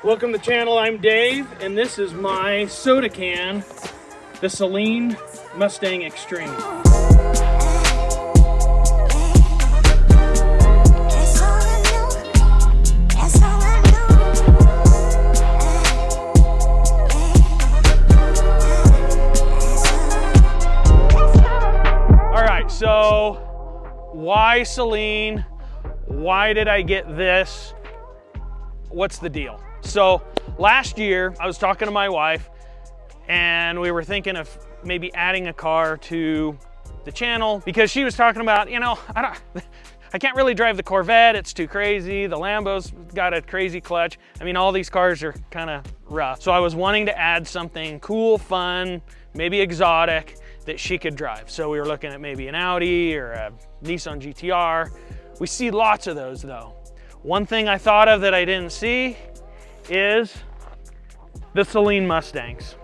Welcome to the channel, I'm Dave, and this is my soda can, the Saleen Mustang Extreme. All right, so why Saleen? Why did I get this? What's the deal? So last year I was talking to my wife and we were thinking of maybe adding a car to the channel because she was talking about, you know, I can't really drive the Corvette, it's too crazy. The Lambo's got a crazy clutch. I mean, all these cars are kind of rough. So I was wanting to add something cool, fun, maybe exotic that she could drive. So we were looking at maybe an Audi or a Nissan GTR. We see lots of those though. One thing I thought of that I didn't see is the Saleen Mustangs.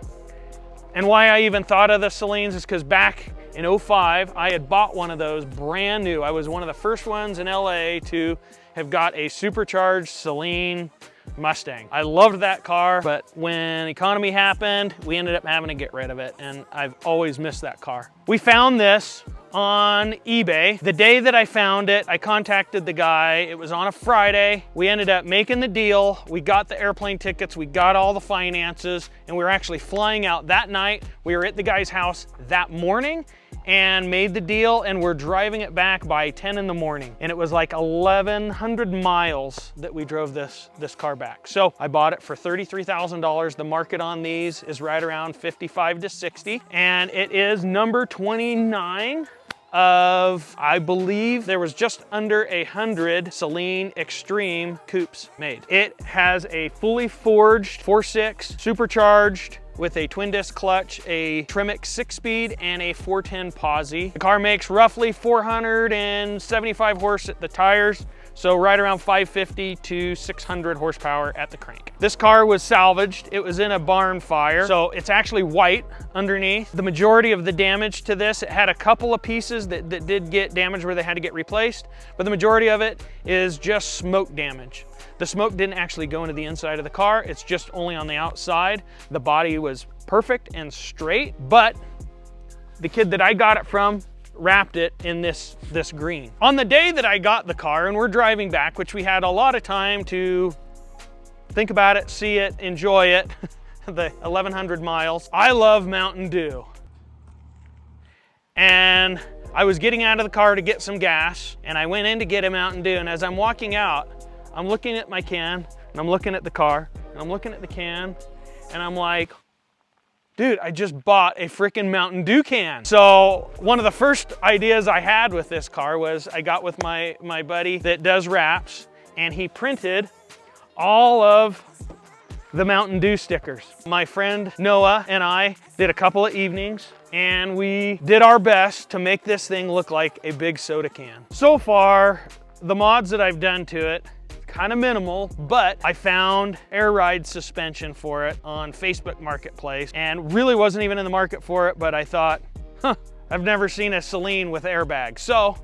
And why I even thought of the Saleens is because back in '05, I had bought one of those brand new. I was one of the first ones in LA to have got a supercharged Saleen Mustang. I loved that car, but when economy happened, we ended up having to get rid of it, and I've always missed that car. We found this on eBay. The day that I found it, I contacted the guy. It was on a Friday. We ended up making the deal. We got the airplane tickets, we got all the finances, and we were actually flying out that night. We were at the guy's house that morning and made the deal, and we're driving it back by 10 in the morning. And it was like 1,100 miles that we drove this car back. So I bought it for $33,000. The market on these is right around 55 to 60. And it is number 29 of, I believe there was just under 100 Saleen Extreme coupes made. It has a fully forged 4.6 supercharged with a twin disc clutch, a Tremec 6-speed, and a 410 posi. The car makes roughly 475 horse at the tires, so right around 550 to 600 horsepower at the crank. This car was salvaged. It was in a barn fire, so it's actually white underneath. The majority of the damage to this, it had a couple of pieces that did get damaged where they had to get replaced, but the majority of it is just smoke damage. The smoke didn't actually go into the inside of the car, it's just only on the outside. The body was perfect and straight, but the kid that I got it from wrapped it in this green. On the day that I got the car and we're driving back, which we had a lot of time to think about it, see it, enjoy it, the 1,100 miles, I love Mountain Dew. And I was getting out of the car to get some gas, and I went in to get a Mountain Dew, and as I'm walking out, I'm looking at my can, and I'm looking at the car, and I'm looking at the can, and I'm like, dude, I just bought a freaking Mountain Dew can. So one of the first ideas I had with this car was I got with my buddy that does wraps, and he printed all of the Mountain Dew stickers. My friend Noah and I did a couple of evenings, and we did our best to make this thing look like a big soda can. So far, the mods that I've done to it, kind of minimal, but I found air ride suspension for it on Facebook Marketplace and really wasn't even in the market for it, but I thought, I've never seen a Saleen with airbags. So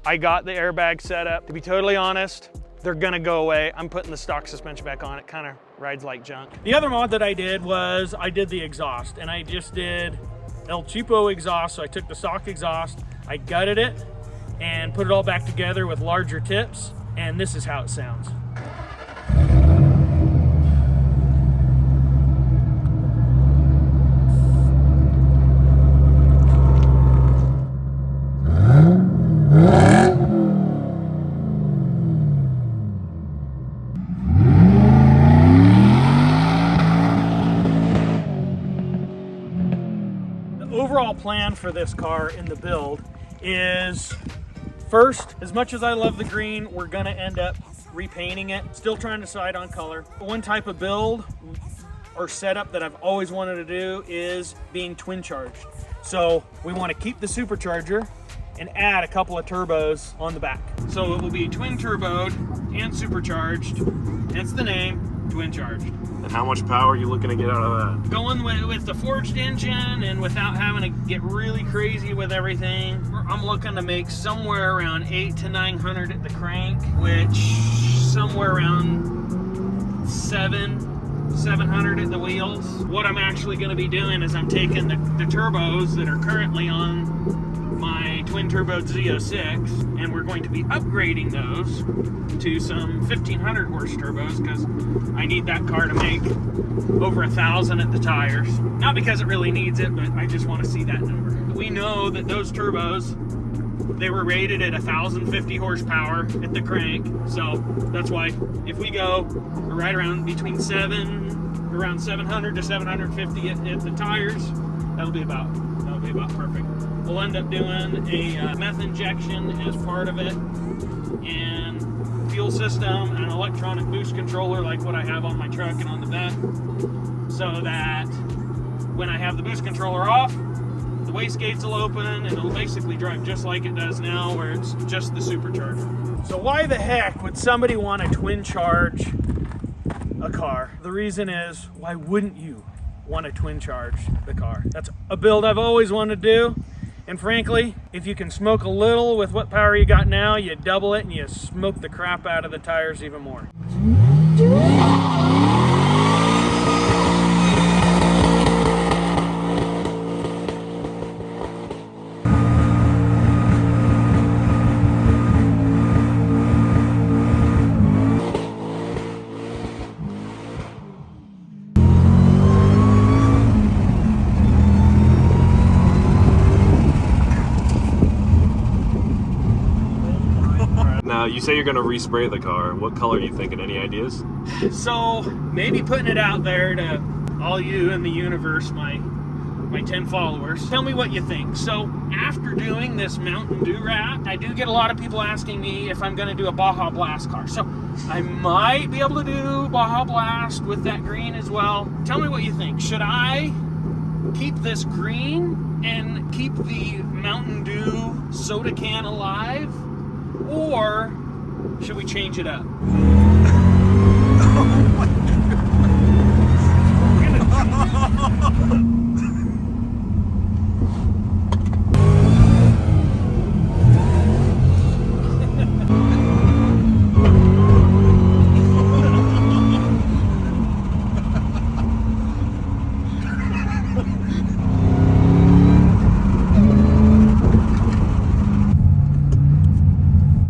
I got the airbag set up. To be totally honest, they're gonna go away. I'm putting the stock suspension back on. It kind of rides like junk. The other mod that I did was I did the exhaust, and I just did El Cheapo exhaust. So I took the stock exhaust, I gutted it and put it all back together with larger tips, and this is how it sounds. The overall plan for this car in the build is, first, as much as I love the green, we're gonna end up repainting it. Still trying to decide on color. One type of build or setup that I've always wanted to do is being twin charged. So we want to keep the supercharger and add a couple of turbos on the back. So it will be twin turboed and supercharged, hence the name, twin charged. And how much power are you looking to get out of that? Going with the forged engine and without having to get really crazy with everything, I'm looking to make somewhere around 800 to 900 at the crank, which somewhere around 700 at the wheels. What I'm actually going to be doing is I'm taking the turbos that are currently on my twin turbo Z06, and we're going to be upgrading those to some 1500 horse turbos because I need that car to make over 1,000 at the tires. Not because it really needs it, but I just want to see that number. We know that those turbos, they were rated at 1,050 horsepower at the crank, so that's why if we go right around between around 700 to 750 at the tires, that'll be about perfect. We'll end up doing a meth injection as part of it, and fuel system and an electronic boost controller like what I have on my truck and on the back, so that when I have the boost controller off, the wastegates will open and it'll basically drive just like it does now, where it's just the supercharger. So why the heck would somebody want to twin charge a car? The reason is, why wouldn't you want to twin charge the car? That's a build I've always wanted to do, and frankly, if you can smoke a little with what power you got now, you double it and you smoke the crap out of the tires even more. Now, you say you're going to respray the car. What color are you thinking? Any ideas? So maybe putting it out there to all you in the universe, my 10 followers, tell me what you think. So after doing this Mountain Dew wrap, I do get a lot of people asking me if I'm going to do a Baja Blast car. So I might be able to do Baja Blast with that green as well. Tell me what you think. Should I keep this green and keep the Mountain Dew soda can alive, or should we change it up?